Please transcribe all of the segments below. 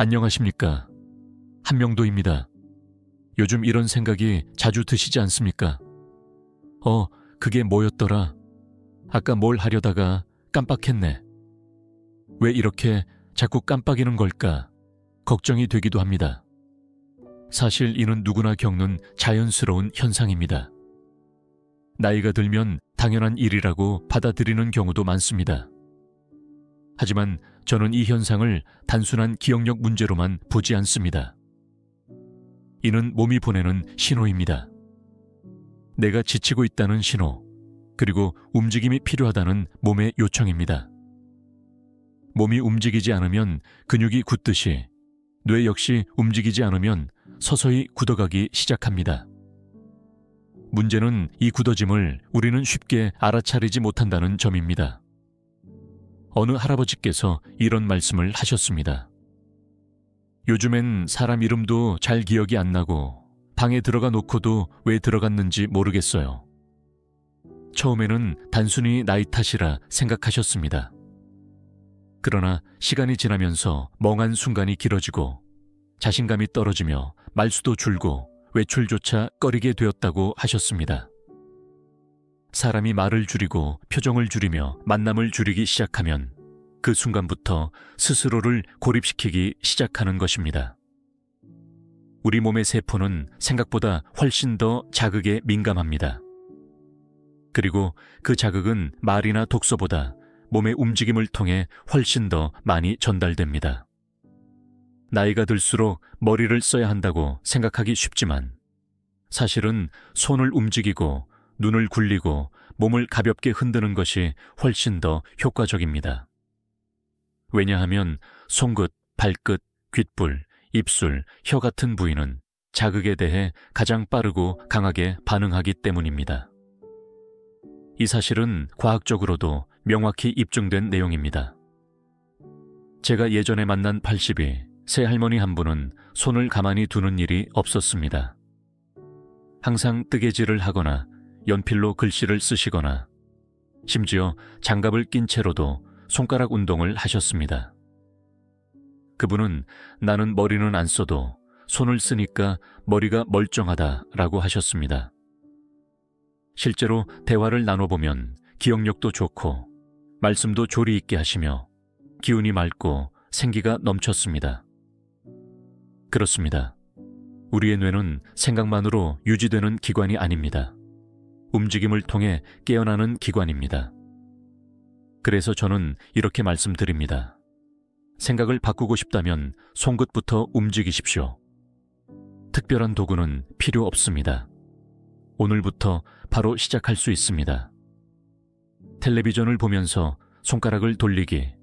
안녕하십니까. 한명도입니다. 요즘 이런 생각이 자주 드시지 않습니까? 그게 뭐였더라? 아까 뭘 하려다가 깜빡했네. 왜 이렇게 자꾸 깜빡이는 걸까? 걱정이 되기도 합니다. 사실 이는 누구나 겪는 자연스러운 현상입니다. 나이가 들면 당연한 일이라고 받아들이는 경우도 많습니다. 하지만 저는 이 현상을 단순한 기억력 문제로만 보지 않습니다. 이는 몸이 보내는 신호입니다. 내가 지치고 있다는 신호, 그리고 움직임이 필요하다는 몸의 요청입니다. 몸이 움직이지 않으면 근육이 굳듯이 뇌 역시 움직이지 않으면 서서히 굳어가기 시작합니다. 문제는 이 굳어짐을 우리는 쉽게 알아차리지 못한다는 점입니다. 어느 할아버지께서 이런 말씀을 하셨습니다. 요즘엔 사람 이름도 잘 기억이 안 나고 방에 들어가 놓고도 왜 들어갔는지 모르겠어요. 처음에는 단순히 나이 탓이라 생각하셨습니다. 그러나 시간이 지나면서 멍한 순간이 길어지고 자신감이 떨어지며 말수도 줄고 외출조차 꺼리게 되었다고 하셨습니다. 사람이 말을 줄이고 표정을 줄이며 만남을 줄이기 시작하면 그 순간부터 스스로를 고립시키기 시작하는 것입니다. 우리 몸의 세포는 생각보다 훨씬 더 자극에 민감합니다. 그리고 그 자극은 말이나 독서보다 몸의 움직임을 통해 훨씬 더 많이 전달됩니다. 나이가 들수록 머리를 써야 한다고 생각하기 쉽지만 사실은 손을 움직이고 눈을 굴리고 몸을 가볍게 흔드는 것이 훨씬 더 효과적입니다. 왜냐하면 손끝, 발끝, 귓불, 입술, 혀 같은 부위는 자극에 대해 가장 빠르고 강하게 반응하기 때문입니다. 이 사실은 과학적으로도 명확히 입증된 내용입니다. 제가 예전에 만난 80이 새할머니 한 분은 손을 가만히 두는 일이 없었습니다. 항상 뜨개질을 하거나 연필로 글씨를 쓰시거나 심지어 장갑을 낀 채로도 손가락 운동을 하셨습니다. 그분은 나는 머리는 안 써도 손을 쓰니까 머리가 멀쩡하다라고 하셨습니다. 실제로 대화를 나눠보면 기억력도 좋고 말씀도 조리 있게 하시며 기운이 맑고 생기가 넘쳤습니다. 그렇습니다. 우리의 뇌는 생각만으로 유지되는 기관이 아닙니다. 움직임을 통해 깨어나는 기관입니다. 그래서 저는 이렇게 말씀드립니다. 생각을 바꾸고 싶다면 손끝부터 움직이십시오. 특별한 도구는 필요 없습니다. 오늘부터 바로 시작할 수 있습니다. 텔레비전을 보면서 손가락을 돌리기,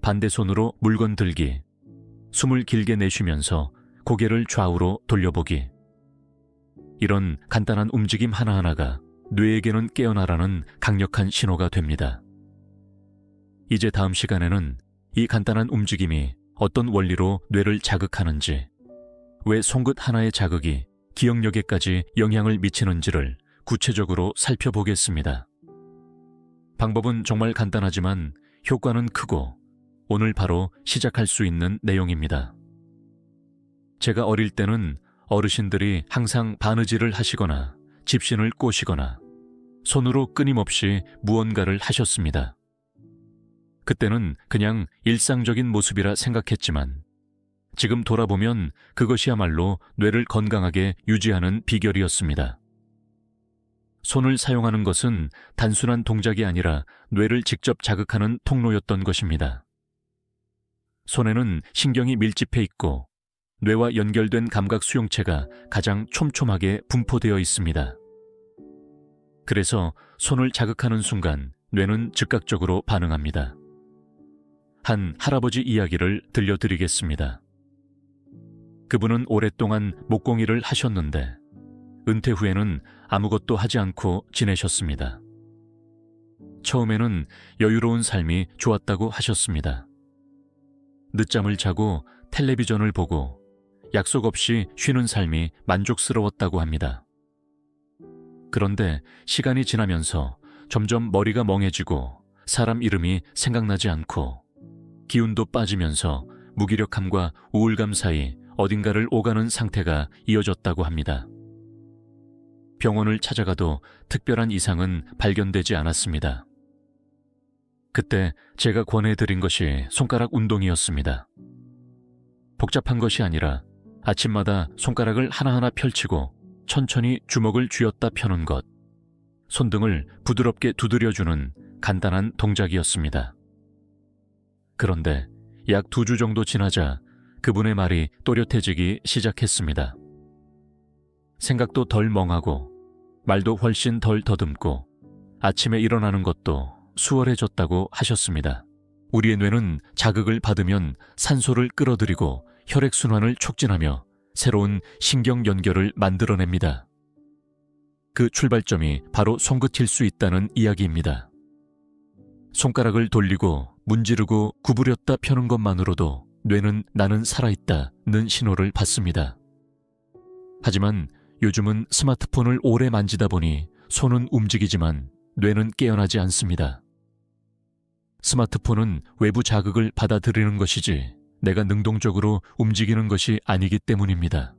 반대 손으로 물건 들기, 숨을 길게 내쉬면서 고개를 좌우로 돌려보기. 이런 간단한 움직임 하나하나가 뇌에게는 깨어나라는 강력한 신호가 됩니다. 이제 다음 시간에는 이 간단한 움직임이 어떤 원리로 뇌를 자극하는지, 왜 손끝 하나의 자극이 기억력에까지 영향을 미치는지를 구체적으로 살펴보겠습니다. 방법은 정말 간단하지만 효과는 크고 오늘 바로 시작할 수 있는 내용입니다. 제가 어릴 때는 어르신들이 항상 바느질을 하시거나 집신을 꼬시거나 손으로 끊임없이 무언가를 하셨습니다. 그때는 그냥 일상적인 모습이라 생각했지만 지금 돌아보면 그것이야말로 뇌를 건강하게 유지하는 비결이었습니다. 손을 사용하는 것은 단순한 동작이 아니라 뇌를 직접 자극하는 통로였던 것입니다. 손에는 신경이 밀집해 있고 뇌와 연결된 감각 수용체가 가장 촘촘하게 분포되어 있습니다. 그래서 손을 자극하는 순간 뇌는 즉각적으로 반응합니다. 한 할아버지 이야기를 들려드리겠습니다. 그분은 오랫동안 목공일을 하셨는데 은퇴 후에는 아무것도 하지 않고 지내셨습니다. 처음에는 여유로운 삶이 좋았다고 하셨습니다. 늦잠을 자고 텔레비전을 보고 약속 없이 쉬는 삶이 만족스러웠다고 합니다. 그런데 시간이 지나면서 점점 머리가 멍해지고 사람 이름이 생각나지 않고 기운도 빠지면서 무기력함과 우울감 사이 어딘가를 오가는 상태가 이어졌다고 합니다. 병원을 찾아가도 특별한 이상은 발견되지 않았습니다. 그때 제가 권해드린 것이 손가락 운동이었습니다. 복잡한 것이 아니라 아침마다 손가락을 하나하나 펼치고 천천히 주먹을 쥐었다 펴는 것, 손등을 부드럽게 두드려주는 간단한 동작이었습니다. 그런데 약 2주 정도 지나자 그분의 말이 또렷해지기 시작했습니다. 생각도 덜 멍하고 말도 훨씬 덜 더듬고 아침에 일어나는 것도 수월해졌다고 하셨습니다. 우리의 뇌는 자극을 받으면 산소를 끌어들이고 혈액순환을 촉진하며 새로운 신경 연결을 만들어냅니다. 그 출발점이 바로 손끝일 수 있다는 이야기입니다. 손가락을 돌리고 문지르고 구부렸다 펴는 것만으로도 뇌는 나는 살아있다는 신호를 받습니다. 하지만 요즘은 스마트폰을 오래 만지다 보니 손은 움직이지만 뇌는 깨어나지 않습니다. 스마트폰은 외부 자극을 받아들이는 것이지 내가 능동적으로 움직이는 것이 아니기 때문입니다.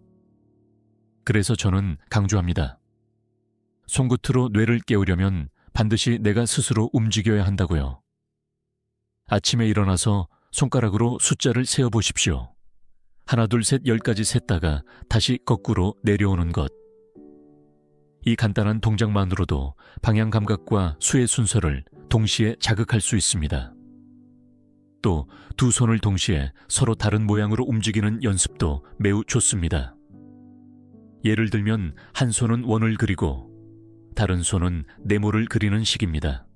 그래서 저는 강조합니다. 손끝으로 뇌를 깨우려면 반드시 내가 스스로 움직여야 한다고요. 아침에 일어나서 손가락으로 숫자를 세어보십시오. 하나, 둘, 셋, 10까지 셌다가 다시 거꾸로 내려오는 것. 이 간단한 동작만으로도 방향 감각과 수의 순서를 동시에 자극할 수 있습니다. 또 두 손을 동시에 서로 다른 모양으로 움직이는 연습도 매우 좋습니다. 예를 들면 한 손은 원을 그리고 다른 손은 네모를 그리는 식입니다.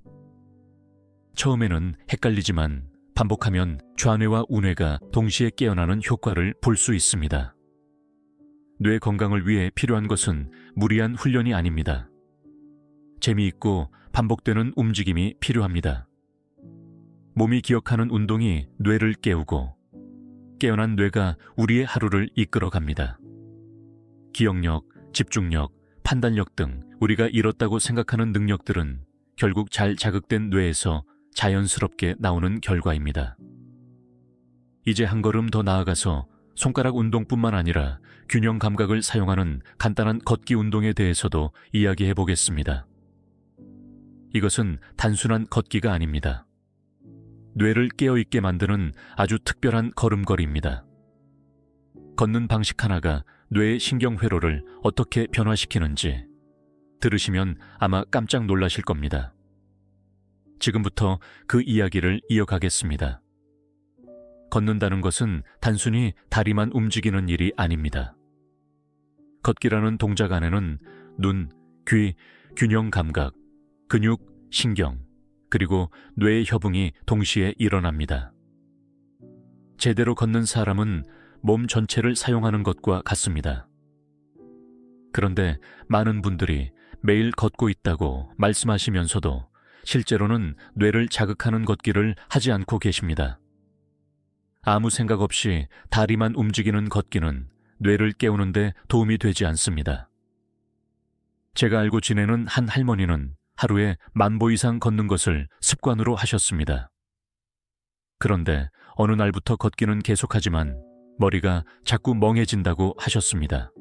처음에는 헷갈리지만 반복하면 좌뇌와 우뇌가 동시에 깨어나는 효과를 볼 수 있습니다. 뇌 건강을 위해 필요한 것은 무리한 훈련이 아닙니다. 재미있고 반복되는 움직임이 필요합니다. 몸이 기억하는 운동이 뇌를 깨우고 깨어난 뇌가 우리의 하루를 이끌어갑니다. 기억력, 집중력, 판단력 등 우리가 잃었다고 생각하는 능력들은 결국 잘 자극된 뇌에서 자연스럽게 나오는 결과입니다. 이제 한 걸음 더 나아가서 손가락 운동뿐만 아니라 균형 감각을 사용하는 간단한 걷기 운동에 대해서도 이야기해 보겠습니다. 이것은 단순한 걷기가 아닙니다. 뇌를 깨어있게 만드는 아주 특별한 걸음걸이입니다. 걷는 방식 하나가 뇌의 신경회로를 어떻게 변화시키는지 들으시면 아마 깜짝 놀라실 겁니다. 지금부터 그 이야기를 이어가겠습니다. 걷는다는 것은 단순히 다리만 움직이는 일이 아닙니다. 걷기라는 동작 안에는 눈, 귀, 균형 감각, 근육, 신경, 그리고 뇌의 협응이 동시에 일어납니다. 제대로 걷는 사람은 몸 전체를 사용하는 것과 같습니다. 그런데 많은 분들이 매일 걷고 있다고 말씀하시면서도 실제로는 뇌를 자극하는 걷기를 하지 않고 계십니다. 아무 생각 없이 다리만 움직이는 걷기는 뇌를 깨우는 데 도움이 되지 않습니다. 제가 알고 지내는 한 할머니는 하루에 10,000보 이상 걷는 것을 습관으로 하셨습니다. 그런데 어느 날부터 걷기는 계속하지만 머리가 자꾸 멍해진다고 하셨습니다.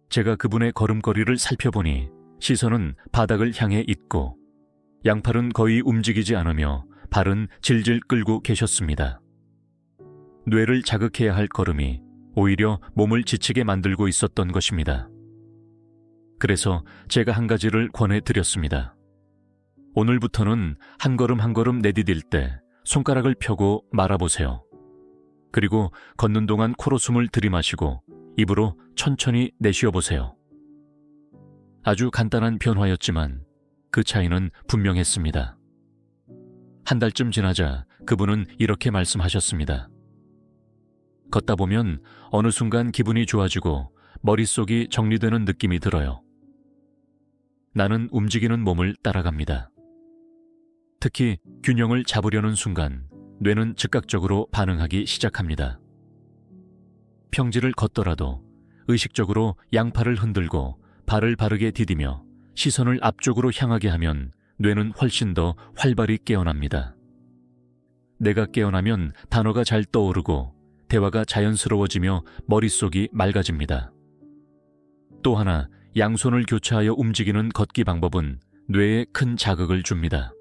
제가 그분의 걸음걸이를 살펴보니 시선은 바닥을 향해 있고 양팔은 거의 움직이지 않으며 발은 질질 끌고 계셨습니다. 뇌를 자극해야 할 걸음이 오히려 몸을 지치게 만들고 있었던 것입니다. 그래서 제가 한 가지를 권해드렸습니다. 오늘부터는 한 걸음 한 걸음 내디딜 때 손가락을 펴고 말아보세요. 그리고 걷는 동안 코로 숨을 들이마시고 입으로 천천히 내쉬어보세요. 아주 간단한 변화였지만 그 차이는 분명했습니다. 한 달쯤 지나자 그분은 이렇게 말씀하셨습니다. 걷다 보면 어느 순간 기분이 좋아지고 머릿속이 정리되는 느낌이 들어요. 나는 움직이는 몸을 따라갑니다. 특히 균형을 잡으려는 순간 뇌는 즉각적으로 반응하기 시작합니다. 평지를 걷더라도 의식적으로 양팔을 흔들고 발을 바르게 디디며 시선을 앞쪽으로 향하게 하면 뇌는 훨씬 더 활발히 깨어납니다. 내가 깨어나면 단어가 잘 떠오르고 대화가 자연스러워지며 머릿속이 맑아집니다. 또 하나, 양손을 교차하여 움직이는 걷기 방법은 뇌에 큰 자극을 줍니다.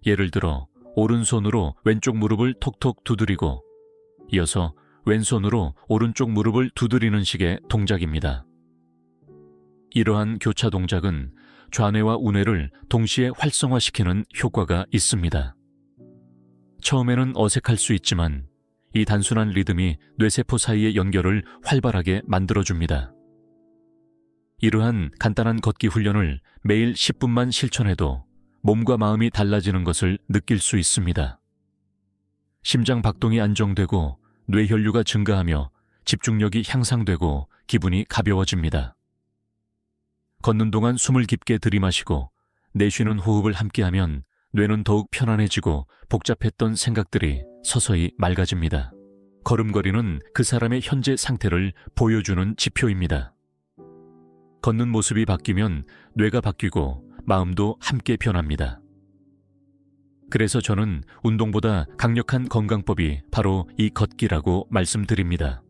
예를 들어 오른손으로 왼쪽 무릎을 톡톡 두드리고 이어서 왼손으로 오른쪽 무릎을 두드리는 식의 동작입니다. 이러한 교차 동작은 좌뇌와 우뇌를 동시에 활성화시키는 효과가 있습니다. 처음에는 어색할 수 있지만 이 단순한 리듬이 뇌세포 사이의 연결을 활발하게 만들어줍니다. 이러한 간단한 걷기 훈련을 매일 10분만 실천해도 몸과 마음이 달라지는 것을 느낄 수 있습니다. 심장 박동이 안정되고 뇌혈류가 증가하며 집중력이 향상되고 기분이 가벼워집니다. 걷는 동안 숨을 깊게 들이마시고 내쉬는 호흡을 함께하면 뇌는 더욱 편안해지고 복잡했던 생각들이 서서히 맑아집니다. 걸음걸이는 그 사람의 현재 상태를 보여주는 지표입니다. 걷는 모습이 바뀌면 뇌가 바뀌고 마음도 함께 변합니다. 그래서 저는 운동보다 강력한 건강법이 바로 이 걷기라고 말씀드립니다.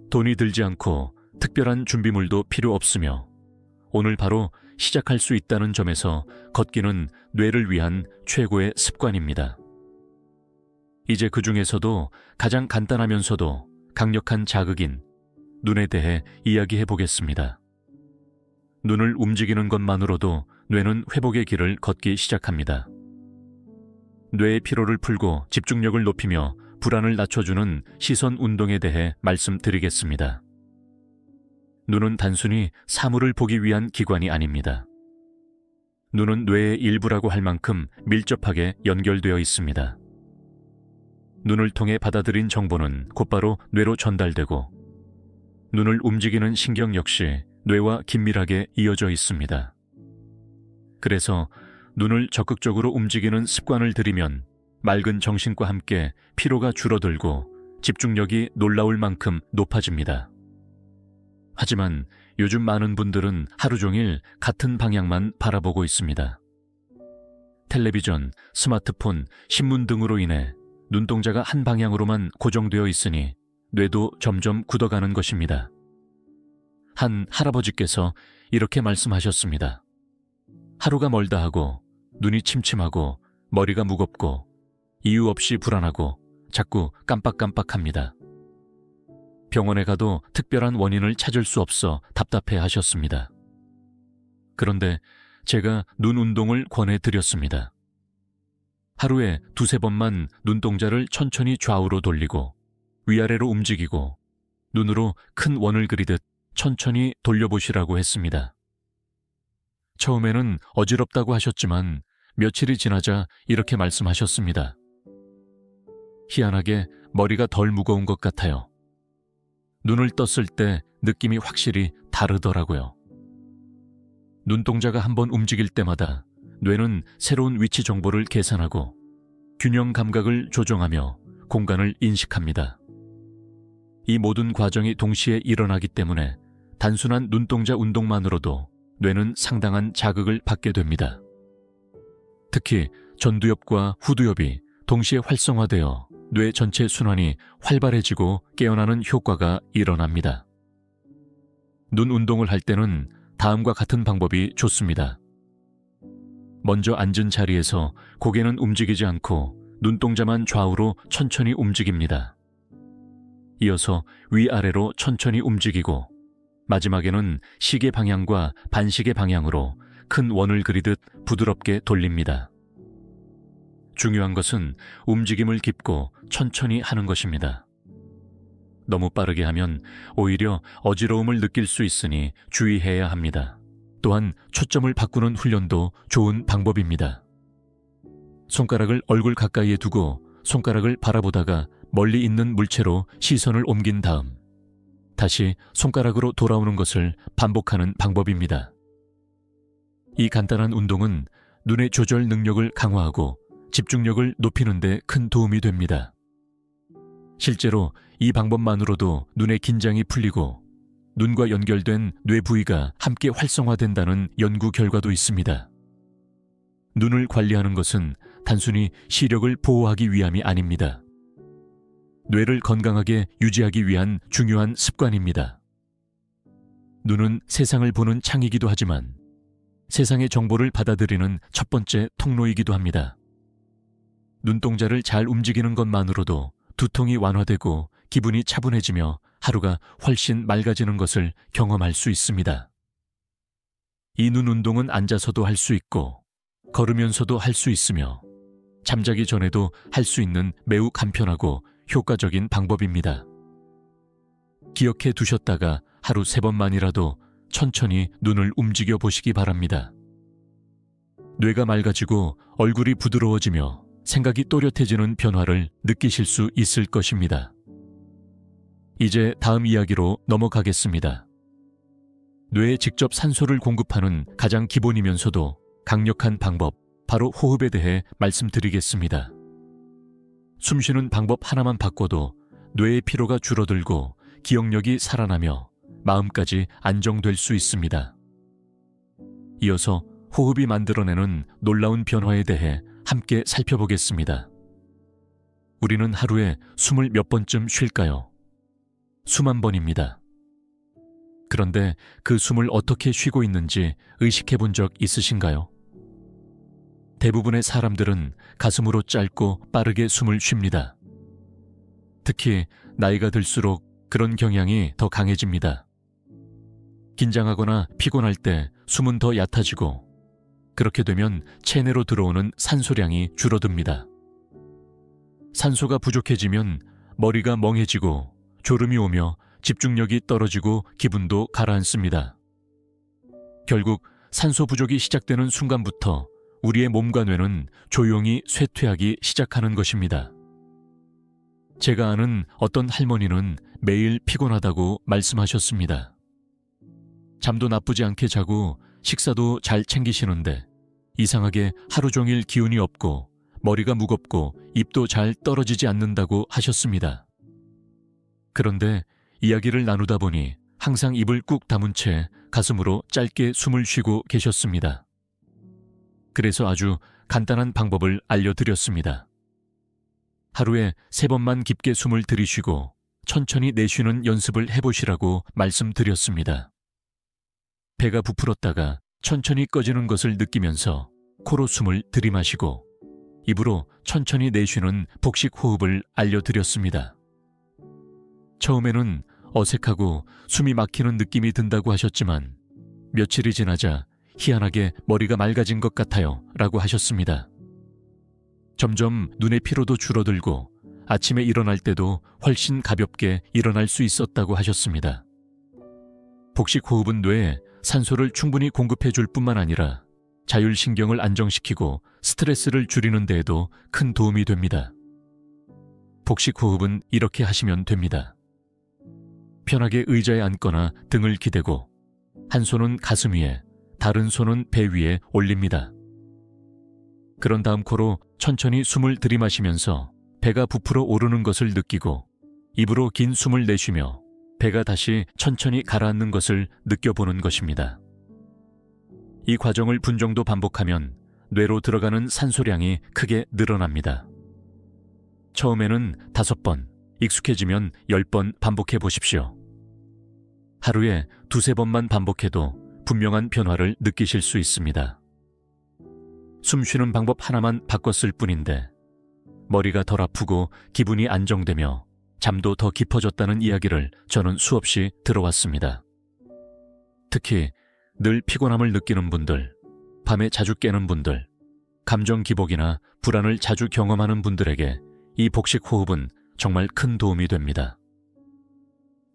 돈이 들지 않고 특별한 준비물도 필요 없으며 오늘 바로 시작할 수 있다는 점에서 걷기는 뇌를 위한 최고의 습관입니다. 이제 그 중에서도 가장 간단하면서도 강력한 자극인 눈에 대해 이야기해 보겠습니다. 눈을 움직이는 것만으로도 뇌는 회복의 길을 걷기 시작합니다. 뇌의 피로를 풀고 집중력을 높이며 불안을 낮춰주는 시선 운동에 대해 말씀드리겠습니다. 눈은 단순히 사물을 보기 위한 기관이 아닙니다. 눈은 뇌의 일부라고 할 만큼 밀접하게 연결되어 있습니다. 눈을 통해 받아들인 정보는 곧바로 뇌로 전달되고 눈을 움직이는 신경 역시 뇌와 긴밀하게 이어져 있습니다. 그래서 눈을 적극적으로 움직이는 습관을 들이면 맑은 정신과 함께 피로가 줄어들고 집중력이 놀라울 만큼 높아집니다. 하지만 요즘 많은 분들은 하루 종일 같은 방향만 바라보고 있습니다. 텔레비전, 스마트폰, 신문 등으로 인해 눈동자가 한 방향으로만 고정되어 있으니 뇌도 점점 굳어가는 것입니다. 한 할아버지께서 이렇게 말씀하셨습니다. 하루가 멀다 하고 눈이 침침하고 머리가 무겁고 이유 없이 불안하고 자꾸 깜빡깜빡합니다. 병원에 가도 특별한 원인을 찾을 수 없어 답답해 하셨습니다. 그런데 제가 눈 운동을 권해드렸습니다. 하루에 2~3번만 눈동자를 천천히 좌우로 돌리고 위아래로 움직이고 눈으로 큰 원을 그리듯 천천히 돌려보시라고 했습니다. 처음에는 어지럽다고 하셨지만 며칠이 지나자 이렇게 말씀하셨습니다. 희한하게 머리가 덜 무거운 것 같아요. 눈을 떴을 때 느낌이 확실히 다르더라고요. 눈동자가 한번 움직일 때마다 뇌는 새로운 위치 정보를 계산하고 균형 감각을 조정하며 공간을 인식합니다. 이 모든 과정이 동시에 일어나기 때문에 단순한 눈동자 운동만으로도 뇌는 상당한 자극을 받게 됩니다. 특히 전두엽과 후두엽이 동시에 활성화되어 뇌 전체 순환이 활발해지고 깨어나는 효과가 일어납니다. 눈 운동을 할 때는 다음과 같은 방법이 좋습니다. 먼저 앉은 자리에서 고개는 움직이지 않고 눈동자만 좌우로 천천히 움직입니다. 이어서 위아래로 천천히 움직이고 마지막에는 시계 방향과 반시계 방향으로 큰 원을 그리듯 부드럽게 돌립니다. 중요한 것은 움직임을 깊고 천천히 하는 것입니다. 너무 빠르게 하면 오히려 어지러움을 느낄 수 있으니 주의해야 합니다. 또한 초점을 바꾸는 훈련도 좋은 방법입니다. 손가락을 얼굴 가까이에 두고 손가락을 바라보다가 멀리 있는 물체로 시선을 옮긴 다음 다시 손가락으로 돌아오는 것을 반복하는 방법입니다. 이 간단한 운동은 눈의 조절 능력을 강화하고 집중력을 높이는 데 큰 도움이 됩니다. 실제로 이 방법만으로도 눈의 긴장이 풀리고 눈과 연결된 뇌 부위가 함께 활성화된다는 연구 결과도 있습니다. 눈을 관리하는 것은 단순히 시력을 보호하기 위함이 아닙니다. 뇌를 건강하게 유지하기 위한 중요한 습관입니다. 눈은 세상을 보는 창이기도 하지만 세상의 정보를 받아들이는 첫 번째 통로이기도 합니다. 눈동자를 잘 움직이는 것만으로도 두통이 완화되고 기분이 차분해지며 하루가 훨씬 맑아지는 것을 경험할 수 있습니다. 이 눈 운동은 앉아서도 할 수 있고 걸으면서도 할 수 있으며 잠자기 전에도 할 수 있는 매우 간편하고 효과적인 방법입니다. 기억해 두셨다가 하루 3번만이라도 천천히 눈을 움직여 보시기 바랍니다. 뇌가 맑아지고 얼굴이 부드러워지며 생각이 또렷해지는 변화를 느끼실 수 있을 것입니다. 이제 다음 이야기로 넘어가겠습니다. 뇌에 직접 산소를 공급하는 가장 기본이면서도 강력한 방법, 바로 호흡에 대해 말씀드리겠습니다. 숨쉬는 방법 하나만 바꿔도 뇌의 피로가 줄어들고 기억력이 살아나며 마음까지 안정될 수 있습니다. 이어서 호흡이 만들어내는 놀라운 변화에 대해 함께 살펴보겠습니다. 우리는 하루에 숨을 몇 번쯤 쉴까요? 수만 번입니다. 그런데 그 숨을 어떻게 쉬고 있는지 의식해 본 적 있으신가요? 대부분의 사람들은 가슴으로 짧고 빠르게 숨을 쉽니다. 특히 나이가 들수록 그런 경향이 더 강해집니다. 긴장하거나 피곤할 때 숨은 더 얕아지고 그렇게 되면 체내로 들어오는 산소량이 줄어듭니다. 산소가 부족해지면 머리가 멍해지고 졸음이 오며 집중력이 떨어지고 기분도 가라앉습니다. 결국 산소 부족이 시작되는 순간부터 우리의 몸과 뇌는 조용히 쇠퇴하기 시작하는 것입니다. 제가 아는 어떤 할머니는 매일 피곤하다고 말씀하셨습니다. 잠도 나쁘지 않게 자고 식사도 잘 챙기시는데 이상하게 하루 종일 기운이 없고 머리가 무겁고 입도 잘 떨어지지 않는다고 하셨습니다. 그런데 이야기를 나누다 보니 항상 입을 꾹 다문 채 가슴으로 짧게 숨을 쉬고 계셨습니다. 그래서 아주 간단한 방법을 알려드렸습니다. 하루에 3번만 깊게 숨을 들이쉬고 천천히 내쉬는 연습을 해보시라고 말씀드렸습니다. 배가 부풀었다가 천천히 꺼지는 것을 느끼면서 코로 숨을 들이마시고 입으로 천천히 내쉬는 복식 호흡을 알려드렸습니다. 처음에는 어색하고 숨이 막히는 느낌이 든다고 하셨지만 며칠이 지나자 희한하게 머리가 맑아진 것 같아요 라고 하셨습니다. 점점 눈의 피로도 줄어들고 아침에 일어날 때도 훨씬 가볍게 일어날 수 있었다고 하셨습니다. 복식 호흡은 뇌에 산소를 충분히 공급해 줄 뿐만 아니라 자율신경을 안정시키고 스트레스를 줄이는 데에도 큰 도움이 됩니다. 복식 호흡은 이렇게 하시면 됩니다. 편하게 의자에 앉거나 등을 기대고 한 손은 가슴 위에, 다른 손은 배 위에 올립니다. 그런 다음 코로 천천히 숨을 들이마시면서 배가 부풀어 오르는 것을 느끼고 입으로 긴 숨을 내쉬며 배가 다시 천천히 가라앉는 것을 느껴보는 것입니다. 이 과정을 분정도 반복하면 뇌로 들어가는 산소량이 크게 늘어납니다. 처음에는 5번, 익숙해지면 10번 반복해 보십시오. 하루에 2-3번만 반복해도 분명한 변화를 느끼실 수 있습니다. 숨 쉬는 방법 하나만 바꿨을 뿐인데 머리가 덜 아프고 기분이 안정되며 잠도 더 깊어졌다는 이야기를 저는 수없이 들어왔습니다. 특히 늘 피곤함을 느끼는 분들, 밤에 자주 깨는 분들, 감정 기복이나 불안을 자주 경험하는 분들에게 이 복식 호흡은 정말 큰 도움이 됩니다.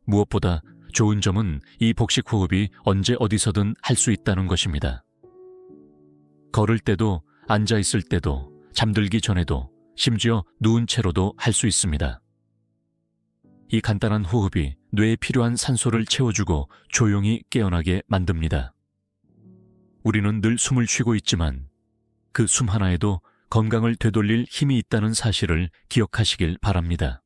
무엇보다 좋은 점은 이 복식 호흡이 언제 어디서든 할 수 있다는 것입니다. 걸을 때도, 앉아 있을 때도, 잠들기 전에도, 심지어 누운 채로도 할 수 있습니다. 이 간단한 호흡이 뇌에 필요한 산소를 채워주고 조용히 깨어나게 만듭니다. 우리는 늘 숨을 쉬고 있지만 그 숨 하나에도 건강을 되돌릴 힘이 있다는 사실을 기억하시길 바랍니다.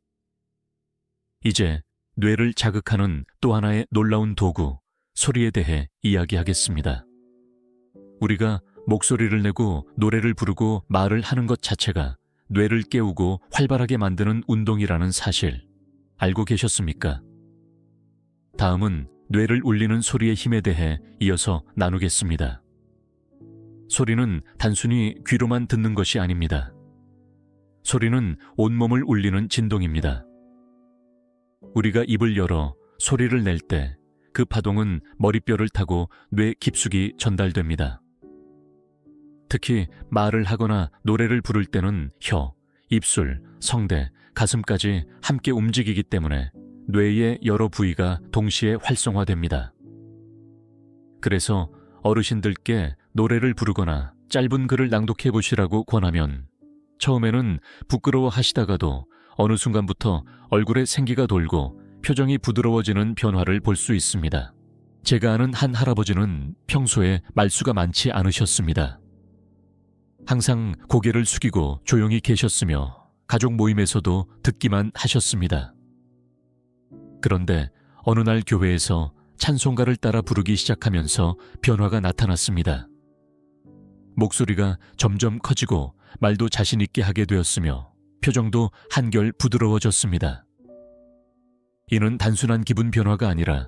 이제 뇌를 자극하는 또 하나의 놀라운 도구, 소리에 대해 이야기하겠습니다. 우리가 목소리를 내고 노래를 부르고 말을 하는 것 자체가 뇌를 깨우고 활발하게 만드는 운동이라는 사실 알고 계셨습니까? 다음은 뇌를 울리는 소리의 힘에 대해 이어서 나누겠습니다. 소리는 단순히 귀로만 듣는 것이 아닙니다. 소리는 온몸을 울리는 진동입니다. 우리가 입을 열어 소리를 낼 때 그 파동은 머리뼈를 타고 뇌 깊숙이 전달됩니다. 특히 말을 하거나 노래를 부를 때는 혀, 입술, 성대, 가슴까지 함께 움직이기 때문에 뇌의 여러 부위가 동시에 활성화됩니다. 그래서 어르신들께 노래를 부르거나 짧은 글을 낭독해 보시라고 권하면 처음에는 부끄러워 하시다가도 어느 순간부터 얼굴에 생기가 돌고 표정이 부드러워지는 변화를 볼 수 있습니다. 제가 아는 한 할아버지는 평소에 말수가 많지 않으셨습니다. 항상 고개를 숙이고 조용히 계셨으며 가족 모임에서도 듣기만 하셨습니다. 그런데 어느 날 교회에서 찬송가를 따라 부르기 시작하면서 변화가 나타났습니다. 목소리가 점점 커지고 말도 자신 있게 하게 되었으며 표정도 한결 부드러워졌습니다. 이는 단순한 기분 변화가 아니라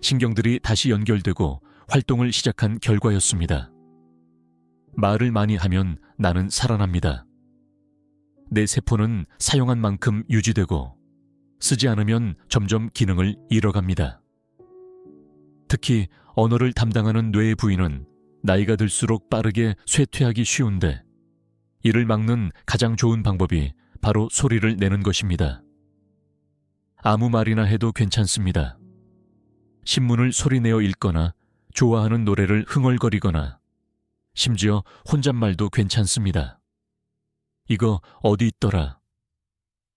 신경들이 다시 연결되고 활동을 시작한 결과였습니다. 말을 많이 하면 나는 살아납니다. 내 세포는 사용한 만큼 유지되고 쓰지 않으면 점점 기능을 잃어갑니다. 특히 언어를 담당하는 뇌의 부위는 나이가 들수록 빠르게 쇠퇴하기 쉬운데 이를 막는 가장 좋은 방법이 바로 소리를 내는 것입니다. 아무 말이나 해도 괜찮습니다. 신문을 소리내어 읽거나 좋아하는 노래를 흥얼거리거나 심지어 혼잣말도 괜찮습니다. 이거 어디 있더라?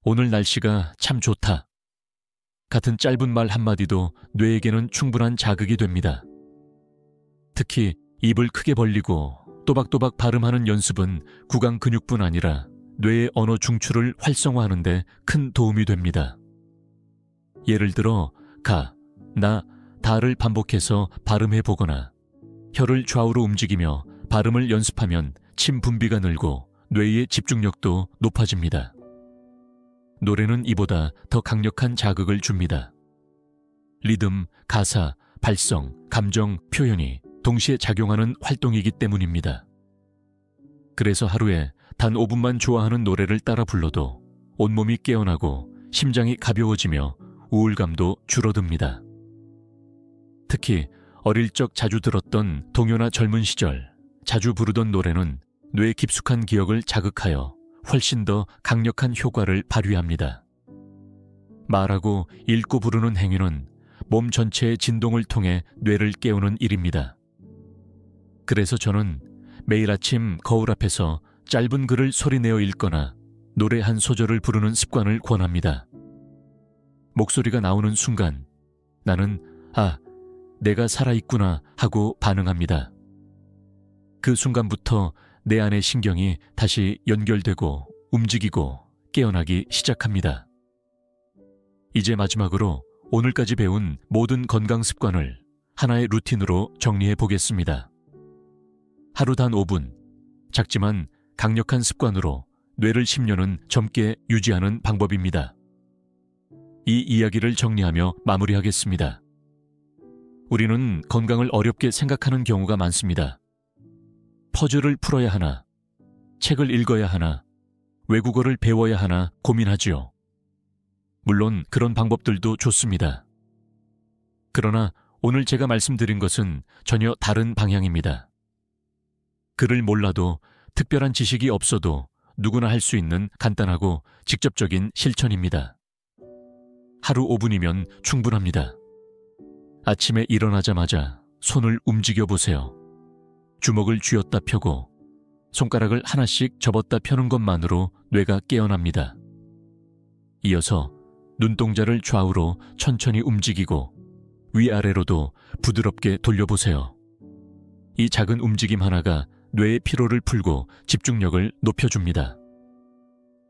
오늘 날씨가 참 좋다. 같은 짧은 말 한마디도 뇌에게는 충분한 자극이 됩니다. 특히 입을 크게 벌리고 또박또박 발음하는 연습은 구강 근육뿐 아니라 뇌의 언어 중추를 활성화하는 데 큰 도움이 됩니다. 예를 들어 가, 나, 다를 반복해서 발음해 보거나 혀를 좌우로 움직이며 발음을 연습하면 침 분비가 늘고 뇌의 집중력도 높아집니다. 노래는 이보다 더 강력한 자극을 줍니다. 리듬, 가사, 발성, 감정, 표현이 동시에 작용하는 활동이기 때문입니다. 그래서 하루에 단 5분만 좋아하는 노래를 따라 불러도 온몸이 깨어나고 심장이 가벼워지며 우울감도 줄어듭니다. 특히 어릴 적 자주 들었던 동요나 젊은 시절 자주 부르던 노래는 뇌 깊숙한 기억을 자극하여 훨씬 더 강력한 효과를 발휘합니다. 말하고 읽고 부르는 행위는 몸 전체의 진동을 통해 뇌를 깨우는 일입니다. 그래서 저는 매일 아침 거울 앞에서 짧은 글을 소리내어 읽거나 노래 한 소절을 부르는 습관을 권합니다. 목소리가 나오는 순간 나는 내가 살아있구나 하고 반응합니다. 그 순간부터 내 안의 신경이 다시 연결되고 움직이고 깨어나기 시작합니다. 이제 마지막으로 오늘까지 배운 모든 건강 습관을 하나의 루틴으로 정리해 보겠습니다. 하루 단 5분, 작지만 강력한 습관으로 뇌를 10년은 젊게 유지하는 방법입니다. 이 이야기를 정리하며 마무리하겠습니다. 우리는 건강을 어렵게 생각하는 경우가 많습니다. 퍼즐을 풀어야 하나, 책을 읽어야 하나, 외국어를 배워야 하나 고민하지요. 물론 그런 방법들도 좋습니다. 그러나 오늘 제가 말씀드린 것은 전혀 다른 방향입니다. 글을 몰라도 특별한 지식이 없어도 누구나 할 수 있는 간단하고 직접적인 실천입니다. 하루 5분이면 충분합니다. 아침에 일어나자마자 손을 움직여 보세요. 주먹을 쥐었다 펴고 손가락을 하나씩 접었다 펴는 것만으로 뇌가 깨어납니다. 이어서 눈동자를 좌우로 천천히 움직이고 위아래로도 부드럽게 돌려보세요. 이 작은 움직임 하나가 뇌의 피로를 풀고 집중력을 높여줍니다.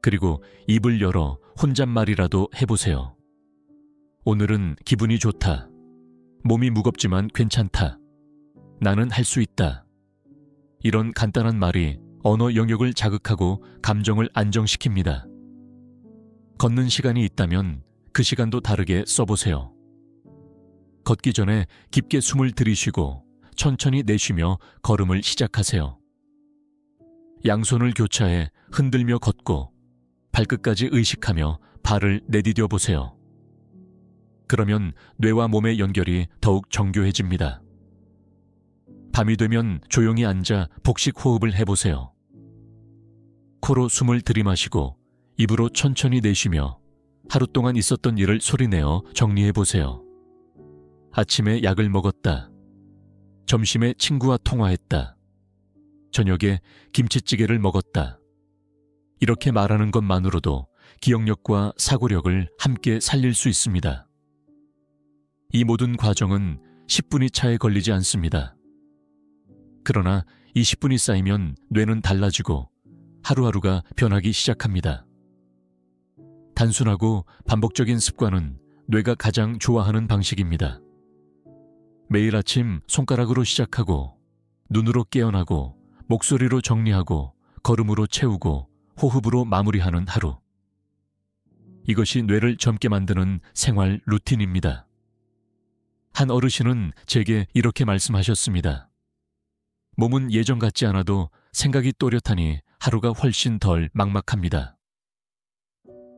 그리고 입을 열어 혼잣말이라도 해보세요. 오늘은 기분이 좋다. 몸이 무겁지만 괜찮다. 나는 할 수 있다. 이런 간단한 말이 언어 영역을 자극하고 감정을 안정시킵니다. 걷는 시간이 있다면 그 시간도 다르게 써보세요. 걷기 전에 깊게 숨을 들이쉬고 천천히 내쉬며 걸음을 시작하세요. 양손을 교차해 흔들며 걷고 발끝까지 의식하며 발을 내디뎌 보세요. 그러면 뇌와 몸의 연결이 더욱 정교해집니다. 밤이 되면 조용히 앉아 복식 호흡을 해보세요. 코로 숨을 들이마시고 입으로 천천히 내쉬며 하루 동안 있었던 일을 소리내어 정리해보세요. 아침에 약을 먹었다. 점심에 친구와 통화했다. 저녁에 김치찌개를 먹었다. 이렇게 말하는 것만으로도 기억력과 사고력을 함께 살릴 수 있습니다. 이 모든 과정은 10분이 차에 걸리지 않습니다. 그러나 이 10분이 쌓이면 뇌는 달라지고 하루하루가 변하기 시작합니다. 단순하고 반복적인 습관은 뇌가 가장 좋아하는 방식입니다. 매일 아침 손가락으로 시작하고 눈으로 깨어나고 목소리로 정리하고 걸음으로 채우고 호흡으로 마무리하는 하루. 이것이 뇌를 젊게 만드는 생활 루틴입니다. 한 어르신은 제게 이렇게 말씀하셨습니다. 몸은 예전 같지 않아도 생각이 또렷하니 하루가 훨씬 덜 막막합니다.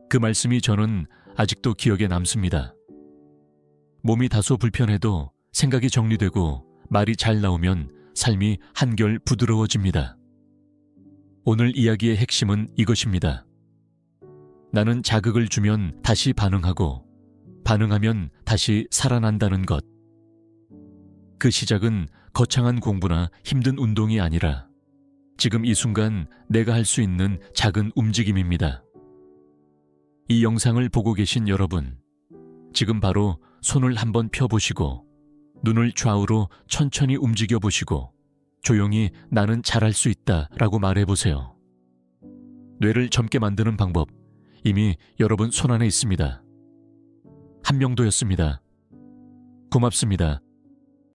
그 말씀이 저는 아직도 기억에 남습니다. 몸이 다소 불편해도 생각이 정리되고 말이 잘 나오면 삶이 한결 부드러워집니다. 오늘 이야기의 핵심은 이것입니다. 나는 자극을 주면 다시 반응하고 반응하면 다시 살아난다는 것. 그 시작은 거창한 공부나 힘든 운동이 아니라 지금 이 순간 내가 할 수 있는 작은 움직임입니다. 이 영상을 보고 계신 여러분, 지금 바로 손을 한번 펴보시고 눈을 좌우로 천천히 움직여 보시고 조용히 나는 잘할 수 있다 라고 말해보세요. 뇌를 젊게 만드는 방법, 이미 여러분 손안에 있습니다. 한명도였습니다. 고맙습니다.